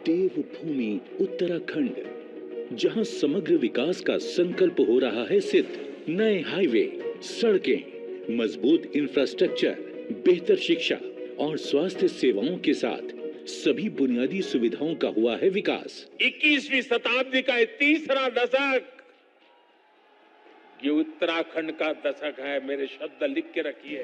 देवभूमि उत्तराखंड, जहां समग्र विकास का संकल्प हो रहा है सिद्ध। नए हाईवे, सड़कें, मजबूत इंफ्रास्ट्रक्चर, बेहतर शिक्षा और स्वास्थ्य सेवाओं के साथ सभी बुनियादी सुविधाओं का हुआ है विकास। 21वीं शताब्दी का तीसरा दशक ये उत्तराखंड का दशक है। मेरे शब्द लिख के रखिए।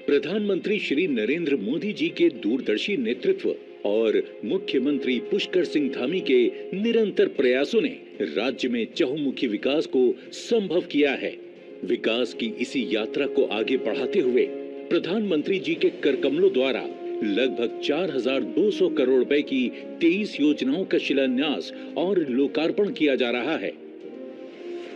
प्रधानमंत्री श्री नरेंद्र मोदी जी के दूरदर्शी नेतृत्व और मुख्यमंत्री पुष्कर सिंह धामी के निरंतर प्रयासों ने राज्य में चहुमुखी विकास को संभव किया है। विकास की इसी यात्रा को आगे बढ़ाते हुए प्रधानमंत्री जी के कर कमलों द्वारा लगभग 4,200 करोड़ रुपए की 23 योजनाओं का शिलान्यास और लोकार्पण किया जा रहा है।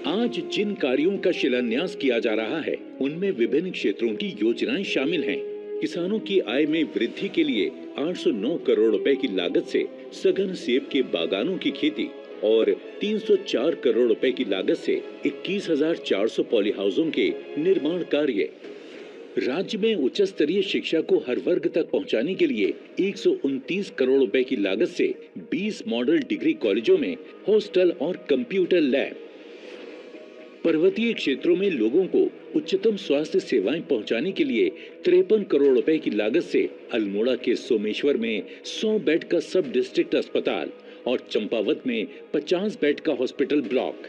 आज जिन कार्यों का शिलान्यास किया जा रहा है उनमें विभिन्न क्षेत्रों की योजनाएं शामिल हैं। किसानों की आय में वृद्धि के लिए 809 करोड़ रुपए की लागत से सघन सेब के बागानों की खेती और 304 करोड़ रुपए की लागत से 21,400 पॉली हाउसों के निर्माण कार्य। राज्य में उच्च स्तरीय शिक्षा को हर वर्ग तक पहुंचाने के लिए 129 करोड़ रुपए की लागत से 20 मॉडल डिग्री कॉलेजों में हॉस्टल और कंप्यूटर लैब। पर्वतीय क्षेत्रों में लोगों को उच्चतम स्वास्थ्य सेवाएं पहुंचाने के लिए 53 करोड़ रुपए की लागत से अल्मोड़ा के सोमेश्वर में 100 बेड का सब डिस्ट्रिक्ट अस्पताल और चंपावत में 50 बेड का हॉस्पिटल ब्लॉक।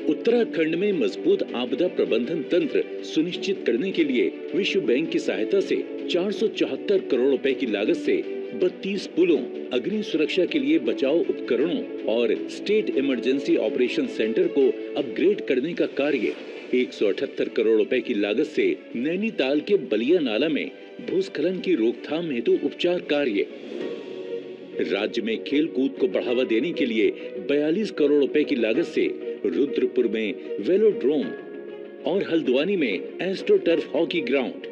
उत्तराखंड में मजबूत आपदा प्रबंधन तंत्र सुनिश्चित करने के लिए विश्व बैंक की सहायता से 474 करोड़ रुपए की लागत से 32 पुलों, अग्नि सुरक्षा के लिए बचाव उपकरणों और स्टेट इमरजेंसी ऑपरेशन सेंटर को अपग्रेड करने का कार्य। 178 करोड़ रुपए की लागत से नैनीताल के बलिया नाला में भूस्खलन की रोकथाम हेतु उपचार कार्य। राज्य में खेल कूद को बढ़ावा देने के लिए 42 करोड़ रुपए की लागत से रुद्रपुर में वेलोड्रोम और हल्द्वानी में एस्ट्रोटर्फ हॉकी ग्राउंड।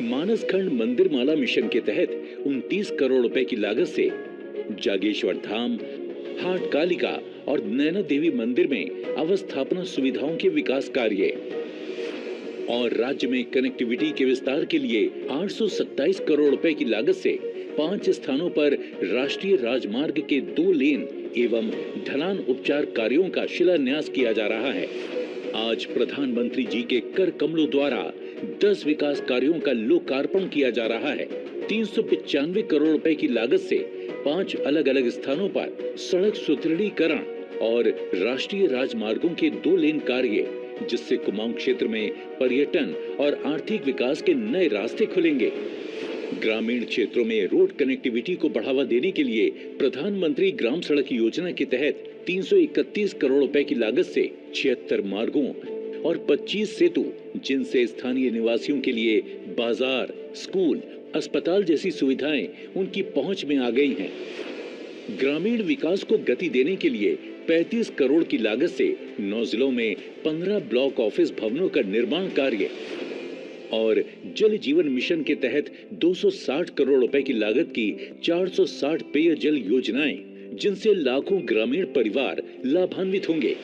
मानसखंड मंदिर माला मिशन के तहत 29 करोड़ रुपए की लागत से जागेश्वर धाम, हाट कालिका और नैना देवी मंदिर में अवस्थापना सुविधाओं के विकास कार्य। और राज्य में कनेक्टिविटी के विस्तार के लिए 827 करोड़ रुपए की लागत से 5 स्थानों पर राष्ट्रीय राजमार्ग के 2 लेन एवं ढलान उपचार कार्यों का शिलान्यास किया जा रहा है। आज प्रधानमंत्री जी के कर कमलों द्वारा 10 विकास कार्यों का लोकार्पण किया जा रहा है। 395 करोड़ रुपए की लागत से 5 अलग अलग स्थानों पर सड़क सुदृढ़ीकरण और राष्ट्रीय राजमार्गों के 2 लेन कार्य, जिससे कुमाऊं क्षेत्र में पर्यटन और आर्थिक विकास के नए रास्ते खुलेंगे। ग्रामीण क्षेत्रों में रोड कनेक्टिविटी को बढ़ावा देने के लिए प्रधानमंत्री ग्राम सड़क योजना के तहत 331 करोड़ रुपए की लागत से 76 मार्गों और 25 सेतु, जिनसे स्थानीय निवासियों के लिए बाजार, स्कूल, अस्पताल जैसी सुविधाएं उनकी पहुंच में आ गई हैं। ग्रामीण विकास को गति देने के लिए 35 करोड़ की लागत से 9 जिलों में 15 ब्लॉक ऑफिस भवनों का निर्माण कार्य। और जल जीवन मिशन के तहत 260 करोड़ रुपए की लागत की 460 पेयजल योजनाएं, जिनसे लाखों ग्रामीण परिवार लाभान्वित होंगे।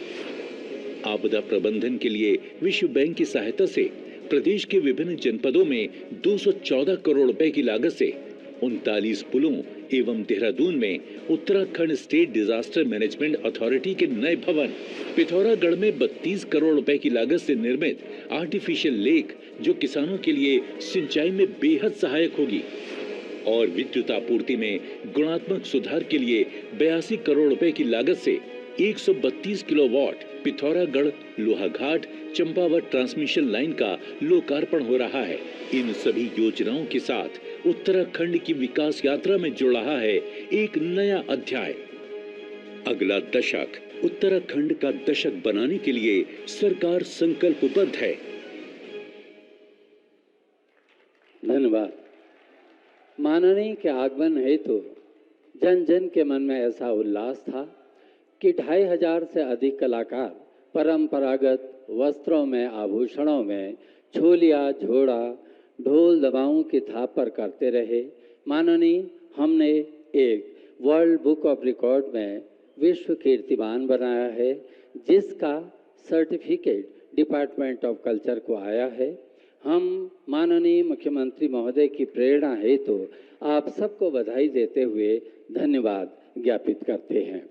आपदा प्रबंधन के लिए विश्व बैंक की सहायता से प्रदेश के विभिन्न जनपदों में 214 करोड़ रुपए की लागत से 39 पुलों एवं देहरादून में Uttarakhand state disaster management authority के नए भवन, पिथौरागढ़ में 32 करोड़ रुपए की लागत से निर्मित आर्टिफिशियल लेक, जो किसानों के लिए सिंचाई में बेहद सहायक होगी, और विद्युत आपूर्ति में गुणात्मक सुधार के लिए 82 करोड़ रुपए की लागत से 132 kilowatt Pithoragarh Lohaghat Champawat transmission line का लोकार्पण हो रहा है। इन सभी योजनाओं के साथ उत्तराखंड की विकास यात्रा में जुड़ रहा है एक नया अध्याय। अगला दशक उत्तराखंड का दशक बनाने के लिए सरकार संकल्पबद्ध है। धन्यवाद। माननीय के आगमन हेतु जन जन के मन में ऐसा उल्लास था कि 2500 से अधिक कलाकार परंपरागत वस्त्रों में, आभूषणों में छोलिया, झोड़ा, ढोल दबाओं की थाप पर करते रहे। माननीय, हमने एक वर्ल्ड बुक ऑफ रिकॉर्ड में विश्व कीर्तिमान बनाया है, जिसका सर्टिफिकेट डिपार्टमेंट ऑफ कल्चर को आया है। हम माननीय मुख्यमंत्री महोदय की प्रेरणा हेतु आप सबको बधाई देते हुए धन्यवाद ज्ञापित करते हैं।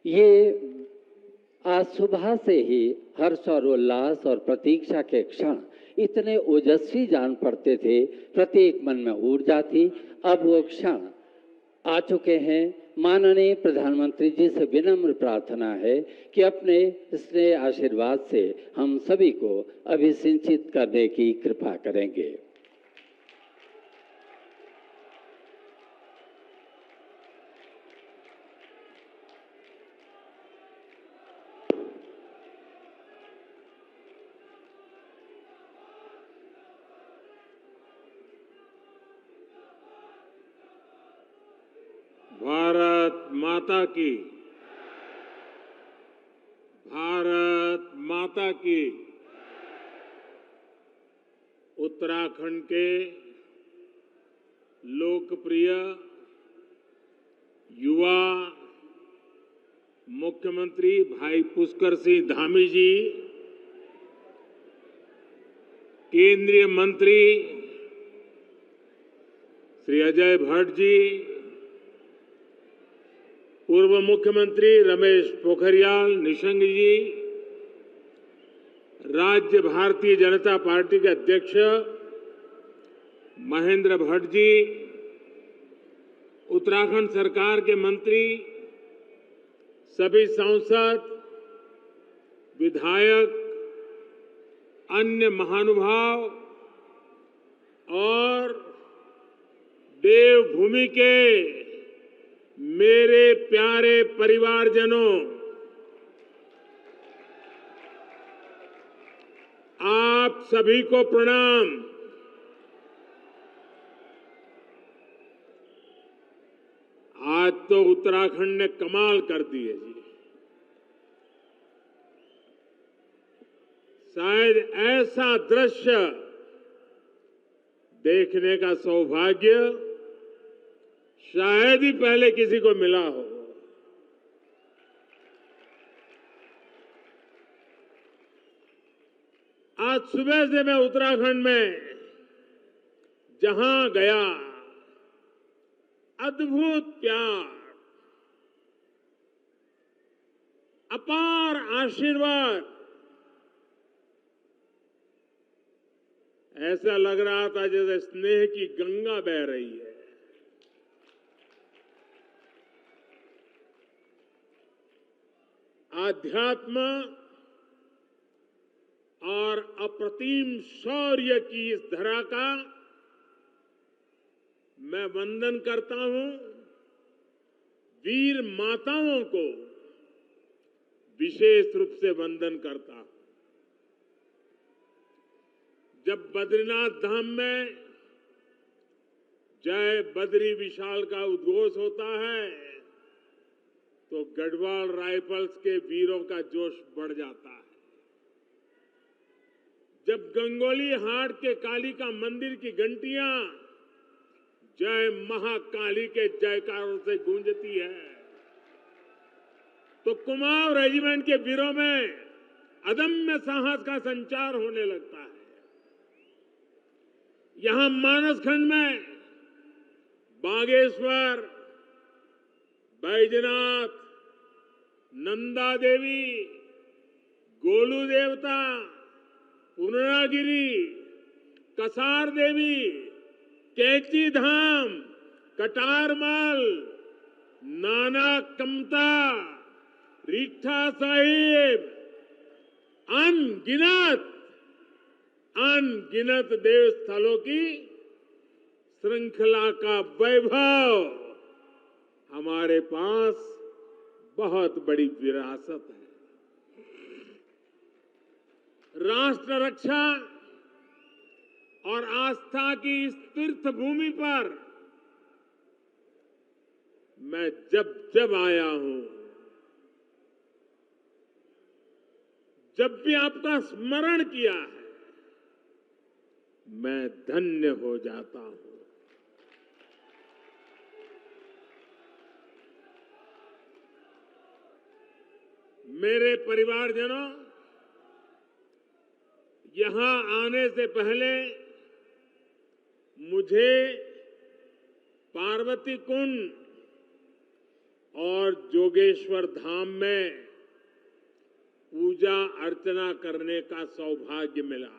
ये आज सुबह से ही हर्ष और उल्लास और प्रतीक्षा के क्षण इतने ओजस्वी जान पड़ते थे, प्रत्येक मन में ऊर्जा थी। अब वो क्षण आ चुके हैं। माननीय प्रधानमंत्री जी से विनम्र प्रार्थना है कि अपने स्नेह आशीर्वाद से हम सभी को अभिसिंचित करने की कृपा करेंगे। भारत माता की, भारत माता की। उत्तराखंड के लोकप्रिय युवा मुख्यमंत्री भाई पुष्कर सिंह धामी जी, केंद्रीय मंत्री श्री अजय भट्ट जी, पूर्व मुख्यमंत्री रमेश पोखरियाल निशंक जी, राज्य भारतीय जनता पार्टी के अध्यक्ष महेंद्र भट्ट जी, उत्तराखंड सरकार के मंत्री, सभी सांसद, विधायक, अन्य महानुभाव और देवभूमि के मेरे प्यारे परिवारजनों, आप सभी को प्रणाम। आज तो उत्तराखंड ने कमाल कर दी है जी। शायद ऐसा दृश्य देखने का सौभाग्य शायद ही पहले किसी को मिला हो। आज सुबह से मैं उत्तराखंड में जहां गया, अद्भुत प्यार, अपार आशीर्वाद, ऐसा लग रहा था जैसे स्नेह की गंगा बह रही है। आध्यात्म और अप्रतिम शौर्य की इस धरा का मैं वंदन करता हूं। वीर माताओं को विशेष रूप से वंदन करता हूं। जब बद्रीनाथ धाम में जय बद्री विशाल का उद्घोष होता है तो गढ़वाल राइफल्स के वीरों का जोश बढ़ जाता है। जब गंगोली हाट के कालिका मंदिर की घंटियां जय महाकाली के जयकारों से गूंजती है तो कुमाऊं रेजिमेंट के वीरों में अदम्य साहस का संचार होने लगता है। यहां मानसखंड में बागेश्वर, बैजनाथ, नंदा देवी, गोलू देवता, पूर्णागिरी, कसार देवी, कैची धाम, कटारमल, नाना कमता, रीठा साहिब, अनगिनत देव स्थलों की श्रृंखला का वैभव हमारे पास बहुत बड़ी विरासत है। राष्ट्र रक्षा और आस्था की इस तीर्थ भूमि पर मैं जब जब आया हूं, जब भी आपका स्मरण किया है, मैं धन्य हो जाता हूं। मेरे परिवारजनों, यहां आने से पहले मुझे पार्वती कुंड और जोगेश्वर धाम में पूजा अर्चना करने का सौभाग्य मिला।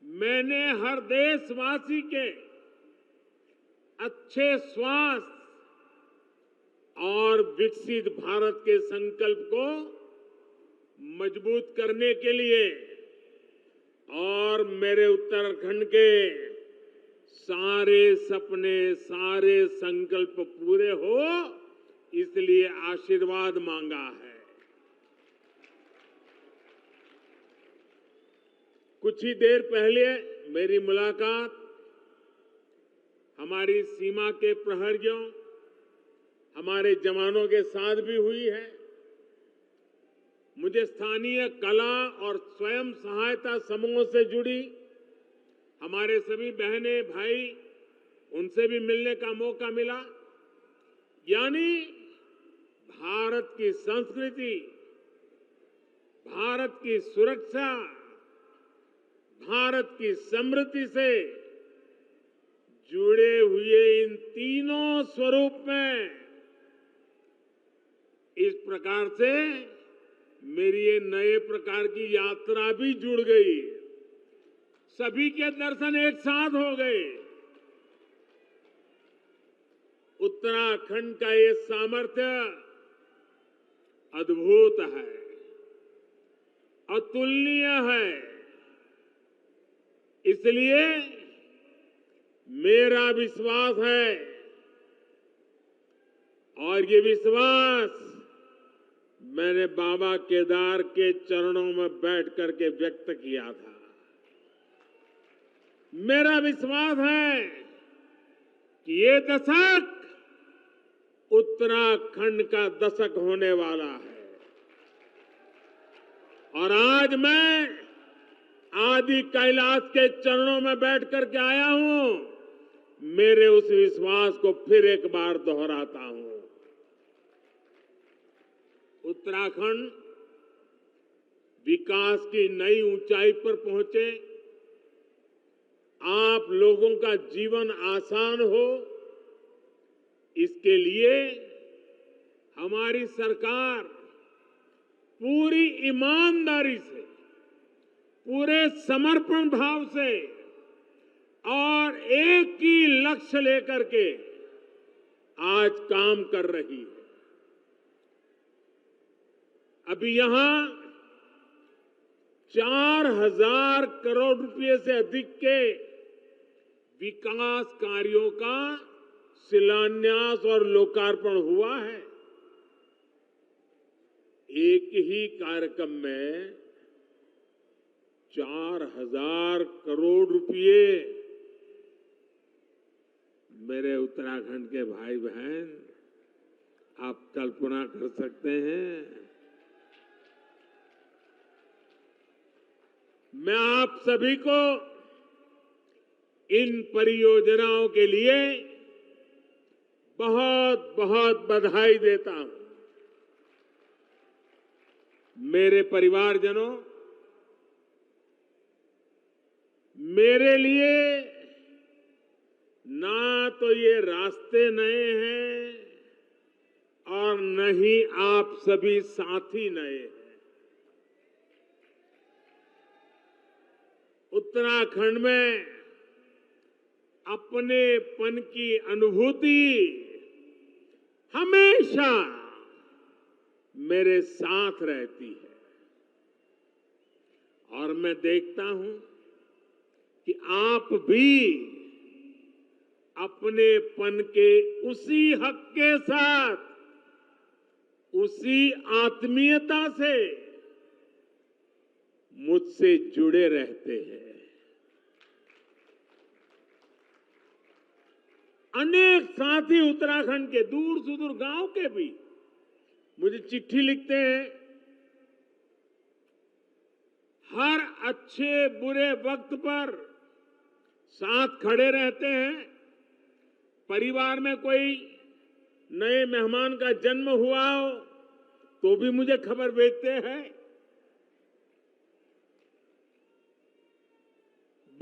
मैंने हर देशवासी के अच्छे स्वास्थ्य और विकसित भारत के संकल्प को मजबूत करने के लिए और मेरे उत्तराखंड के सारे सपने, सारे संकल्प पूरे हो, इसलिए आशीर्वाद मांगा है। कुछ ही देर पहले मेरी मुलाकात हमारी सीमा के प्रहरियों, हमारे जवानों के साथ भी हुई है। मुझे स्थानीय कला और स्वयं सहायता समूहों से जुड़ी हमारे सभी बहनें, भाई, उनसे भी मिलने का मौका मिला। यानी भारत की संस्कृति, भारत की सुरक्षा, भारत की समृद्धि से जुड़े हुए इन तीनों स्वरूप में इस प्रकार से मेरी ये नए प्रकार की यात्रा भी जुड़ गई। सभी के दर्शन एक साथ हो गए। उत्तराखंड का ये सामर्थ्य अद्भुत है, अतुलनीय है। इसलिए मेरा विश्वास है और ये विश्वास मैंने बाबा केदार के चरणों में बैठ करके व्यक्त किया था। मेरा विश्वास है कि ये दशक उत्तराखंड का दशक होने वाला है। और आज मैं आदि कैलाश के चरणों में बैठ करके आया हूं। मेरे उस विश्वास को फिर एक बार दोहराता हूं। उत्तराखंड विकास की नई ऊंचाई पर पहुंचे, आप लोगों का जीवन आसान हो, इसके लिए हमारी सरकार पूरी ईमानदारी से, पूरे समर्पण भाव से और एक ही लक्ष्य लेकर के आज काम कर रही है। अभी यहां 4,000 करोड़ रुपए से अधिक के विकास कार्यों का शिलान्यास और लोकार्पण हुआ है। एक ही कार्यक्रम में 4,000 करोड़ रुपए मेरे उत्तराखंड के भाई बहन, आप कल्पना कर सकते हैं। मैं आप सभी को इन परियोजनाओं के लिए बहुत बहुत बधाई देता हूं। मेरे परिवारजनों, मेरे लिए ना तो ये रास्ते नए हैं और न ही आप सभी साथी नए हैं। उत्तराखंड में अपनेपन की अनुभूति हमेशा मेरे साथ रहती है। और मैं देखता हूं कि आप भी अपनेपन के उसी हक के साथ, उसी आत्मीयता से मुझसे जुड़े रहते हैं। अनेक साथी उत्तराखंड के दूर सुदूर गांव के भी मुझे चिट्ठी लिखते हैं। हर अच्छे बुरे वक्त पर साथ खड़े रहते हैं। परिवार में कोई नए मेहमान का जन्म हुआ हो तो भी मुझे खबर भेजते हैं।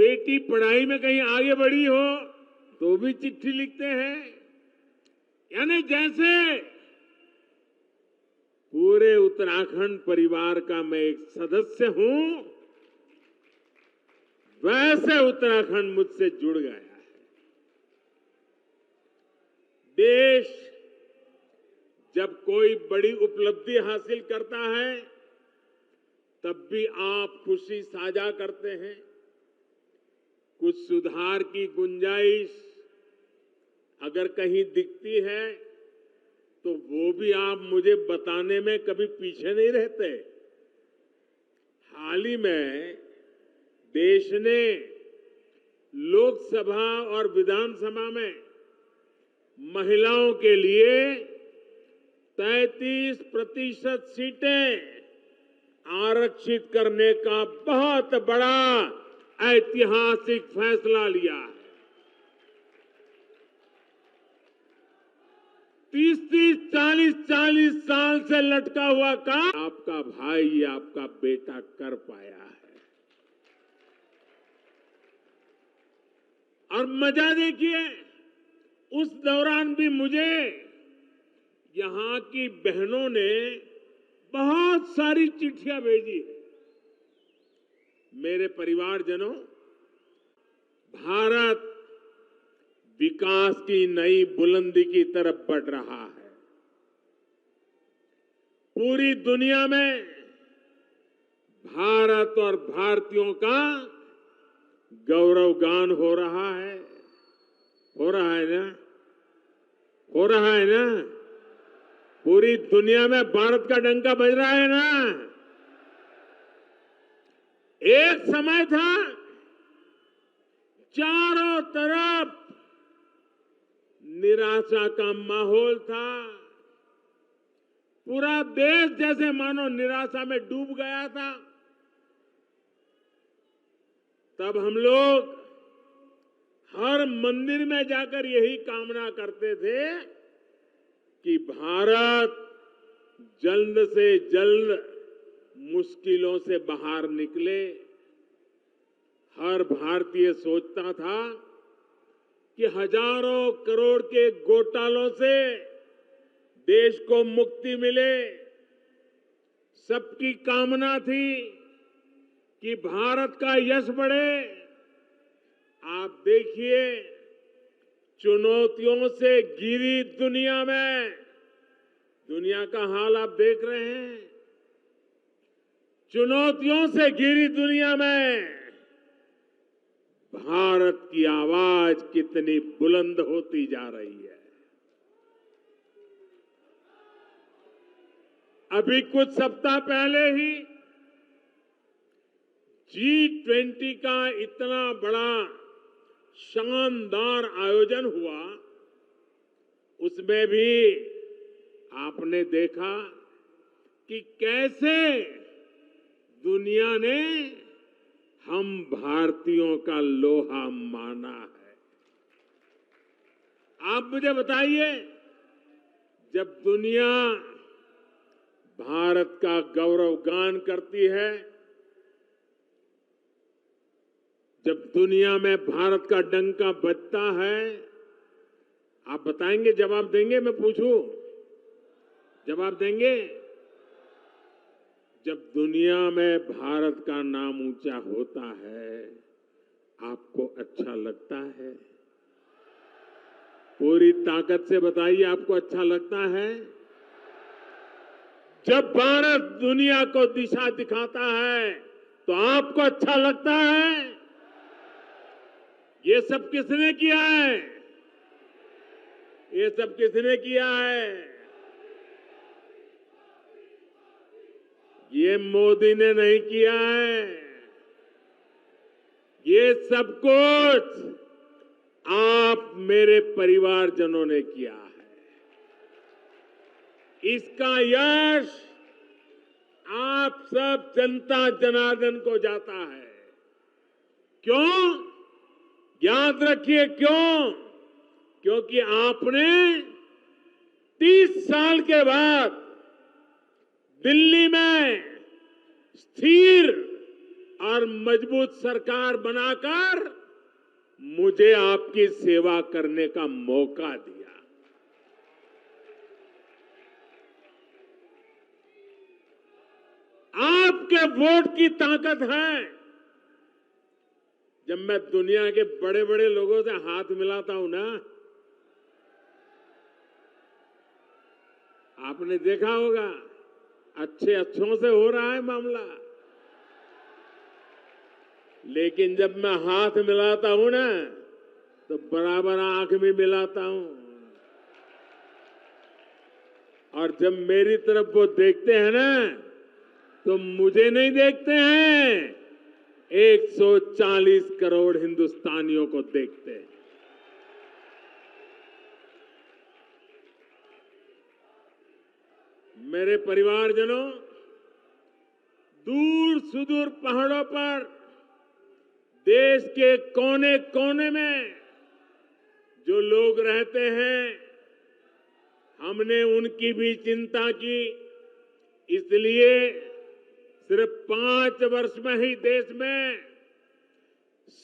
बेटी पढ़ाई में कहीं आगे बढ़ी हो तो भी चिट्ठी लिखते हैं। यानी जैसे पूरे उत्तराखंड परिवार का मैं एक सदस्य हूं, वैसे उत्तराखंड मुझसे जुड़ गया है। देश जब कोई बड़ी उपलब्धि हासिल करता है तब भी आप खुशी साझा करते हैं। कुछ सुधार की गुंजाइश अगर कहीं दिखती है तो वो भी आप मुझे बताने में कभी पीछे नहीं रहते। हाल ही में देश ने लोकसभा और विधानसभा में महिलाओं के लिए 33% सीटें आरक्षित करने का बहुत बड़ा ऐतिहासिक फैसला लिया है। 30-30, 40-40 साल से लटका हुआ काम आपका भाई, आपका बेटा कर पाया है। और मजा देखिए, उस दौरान भी मुझे यहां की बहनों ने बहुत सारी चिट्ठियां भेजी है। मेरे परिवारजनों, भारत विकास की नई बुलंदी की तरफ बढ़ रहा है। पूरी दुनिया में भारत और भारतीयों का गौरवगान हो रहा है। हो रहा है ना? हो रहा है ना? पूरी दुनिया में भारत का डंका बज रहा है ना? एक समय था चारों तरफ निराशा का माहौल था। पूरा देश जैसे मानो निराशा में डूब गया था। तब हम लोग हर मंदिर में जाकर यही कामना करते थे कि भारत जल्द से जल्द मुश्किलों से बाहर निकले। हर भारतीय सोचता था कि हजारों करोड़ के घोटालों से देश को मुक्ति मिले। सबकी कामना थी कि भारत का यश बढ़े। आप देखिए, चुनौतियों से घिरी दुनिया में, दुनिया का हाल आप देख रहे हैं। चुनौतियों से घिरी दुनिया में भारत की आवाज कितनी बुलंद होती जा रही है। अभी कुछ सप्ताह पहले ही G20 का इतना बड़ा शानदार आयोजन हुआ। उसमें भी आपने देखा कि कैसे दुनिया ने हम भारतीयों का लोहा माना है। आप मुझे बताइए, जब दुनिया भारत का गौरवगान करती है, जब दुनिया में भारत का डंका बजता है, आप बताएंगे, जवाब देंगे? मैं पूछूं, जवाब देंगे? जब दुनिया में भारत का नाम ऊंचा होता है, आपको अच्छा लगता है? पूरी ताकत से बताइए, आपको अच्छा लगता है? जब भारत दुनिया को दिशा दिखाता है तो आपको अच्छा लगता है? ये सब किसने किया है? ये सब किसने किया है? ये मोदी ने नहीं किया है। ये सब कुछ आप मेरे परिवारजनों ने किया है। इसका यश आप सब जनता जनार्दन को जाता है। क्यों? याद रखिए क्यों? क्योंकि आपने 30 साल के बाद दिल्ली में स्थिर और मजबूत सरकार बनाकर मुझे आपकी सेवा करने का मौका दिया। आपके वोट की ताकत है। जब मैं दुनिया के बड़े बड़े लोगों से हाथ मिलाता हूं ना, आपने देखा होगा अच्छों से हो रहा है मामला, लेकिन जब मैं हाथ मिलाता हूं ना तो बराबर आंख भी मिलाता हूं, और जब मेरी तरफ वो देखते हैं ना तो मुझे नहीं देखते हैं, 140 करोड़ हिंदुस्तानियों को देखते हैं। मेरे परिवारजनों, दूर सुदूर पहाड़ों पर देश के कोने कोने में जो लोग रहते हैं, हमने उनकी भी चिंता की। इसलिए सिर्फ 5 वर्ष में ही देश में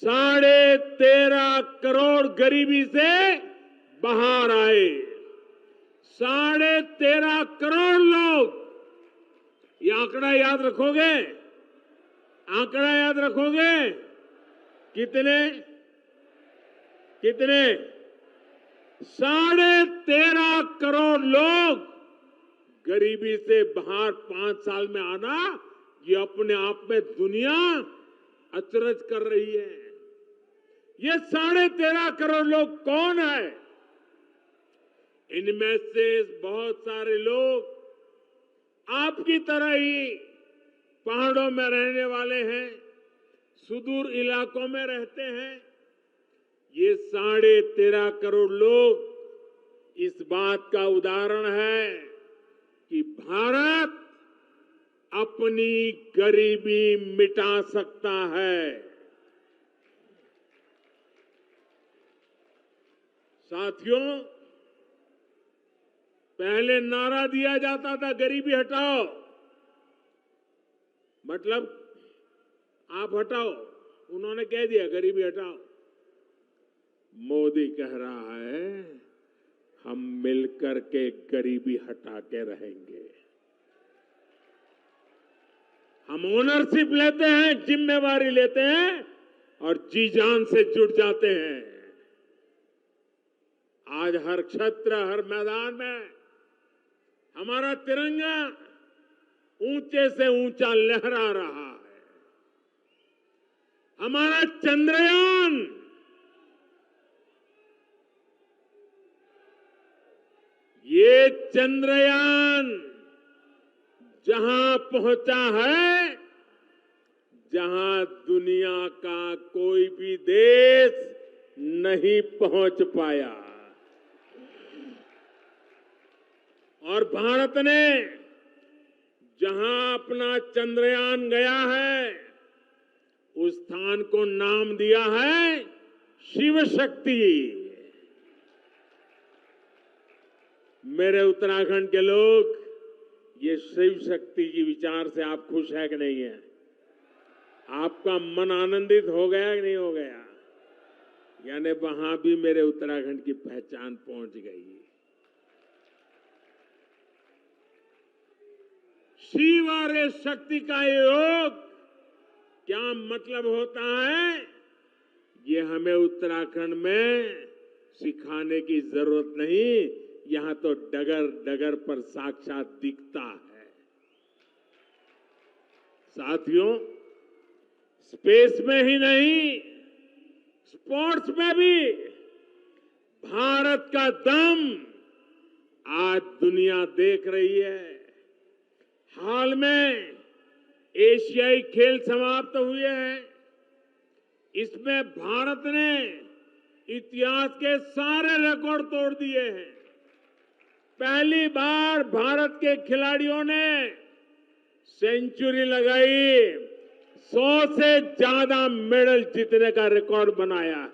13.5 करोड़ गरीबी से बाहर आए। 13.5 करोड़ लोग, ये आंकड़ा याद रखोगे? आंकड़ा याद रखोगे? कितने? 13.5 करोड़ लोग गरीबी से बाहर 5 साल में आना, ये अपने आप में दुनिया अचरज कर रही है। ये 13.5 करोड़ लोग कौन है? इनमें से बहुत सारे लोग आपकी तरह ही पहाड़ों में रहने वाले हैं, सुदूर इलाकों में रहते हैं। ये 13.5 करोड़ लोग इस बात का उदाहरण है कि भारत अपनी गरीबी मिटा सकता है। साथियों, पहले नारा दिया जाता था गरीबी हटाओ, मतलब आप हटाओ, उन्होंने कह दिया गरीबी हटाओ। मोदी कह रहा है हम मिलकर के गरीबी हटा के रहेंगे। हम ओनरशिप लेते हैं, जिम्मेवारी लेते हैं और जी जान से जुट जाते हैं। आज हर क्षेत्र, हर मैदान में हमारा तिरंगा ऊंचे से ऊंचा लहरा रहा है। हमारा चंद्रयान ये चंद्रयान जहां पहुंचा है, जहां दुनिया का कोई भी देश नहीं पहुंच पाया, और भारत ने जहां अपना चंद्रयान गया है, उस स्थान को नाम दिया है शिव शक्ति। मेरे उत्तराखंड के लोग, ये शिव शक्ति की विचार से आप खुश है कि नहीं है? आपका मन आनंदित हो गया कि नहीं हो गया? यानी वहां भी मेरे उत्तराखंड की पहचान पहुंच गई। शिव और इस शक्ति का योग क्या मतलब होता है, ये हमें उत्तराखंड में सिखाने की जरूरत नहीं, यहां तो डगर डगर पर साक्षात दिखता है। साथियों, स्पेस में ही नहीं, स्पोर्ट्स में भी भारत का दम आज दुनिया देख रही है। हाल में एशियाई खेल समाप्त हुए हैं। इसमें भारत ने इतिहास के सारे रिकॉर्ड तोड़ दिए हैं। पहली बार भारत के खिलाड़ियों ने सेंचुरी लगाई, 100 से ज्यादा मेडल जीतने का रिकॉर्ड बनाया।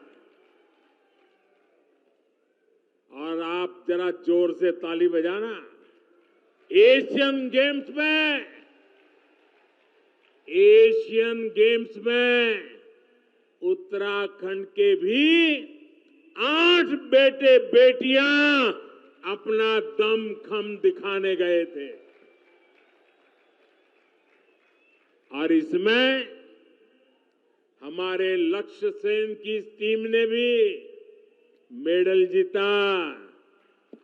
और आप जरा जोर से ताली बजाना। एशियन गेम्स में एशियन गेम्स में उत्तराखंड के भी 8 बेटे बेटियां अपना दमखम दिखाने गए थे और इसमें हमारे लक्ष्य सेन की इस टीम ने भी मेडल जीता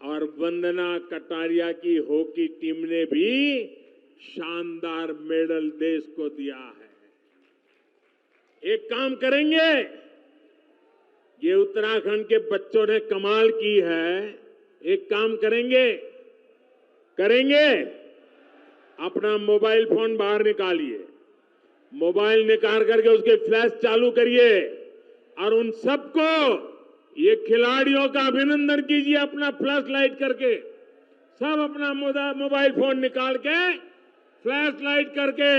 और वंदना कटारिया की हॉकी टीम ने भी शानदार मेडल देश को दिया है। एक काम करेंगे, ये उत्तराखंड के बच्चों ने कमाल की है। एक काम करेंगे अपना मोबाइल फोन बाहर निकालिए, मोबाइल निकाल करके उसके फ्लैश चालू करिए और उन सबको, ये खिलाड़ियों का अभिनंदन कीजिए अपना फ्लैश लाइट करके। सब अपना मोबाइल फोन निकाल के फ्लैश लाइट करके,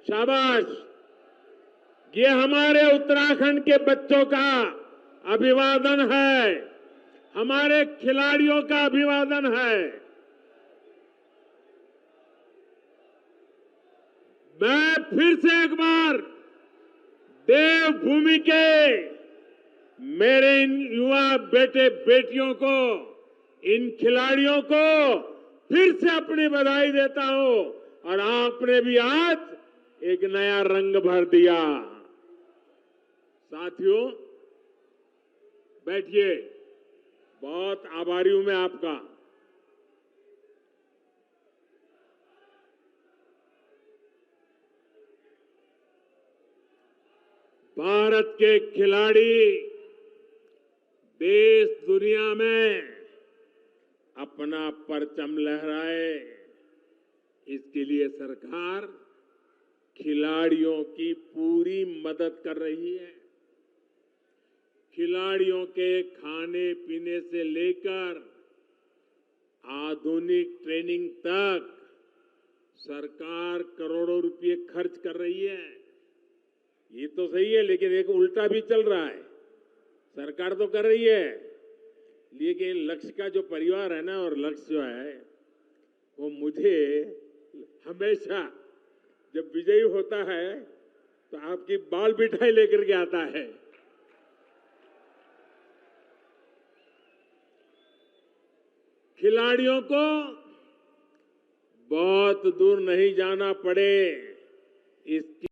शाबाश। ये हमारे उत्तराखंड के बच्चों का अभिवादन है, हमारे खिलाड़ियों का अभिवादन है। मैं फिर से एक बार देवभूमि के मेरे इन युवा बेटे बेटियों को, इन खिलाड़ियों को फिर से अपनी बधाई देता हूं और आपने भी आज एक नया रंग भर दिया। साथियों, बैठिए, बहुत आभारी हूं मैं आपका। भारत के खिलाड़ी देश दुनिया में अपना परचम लहराए, इसके लिए सरकार खिलाड़ियों की पूरी मदद कर रही है। खिलाड़ियों के खाने पीने से लेकर आधुनिक ट्रेनिंग तक सरकार करोड़ों रुपए खर्च कर रही है। ये तो सही है, लेकिन एक उल्टा भी चल रहा है। सरकार तो कर रही है, लेकिन लक्ष्य का जो परिवार है ना, और लक्ष्य जो है वो मुझे हमेशा जब विजयी होता है तो आपकी बाल मिठाई लेकर के आता है। खिलाड़ियों को बहुत दूर नहीं जाना पड़े, इसकी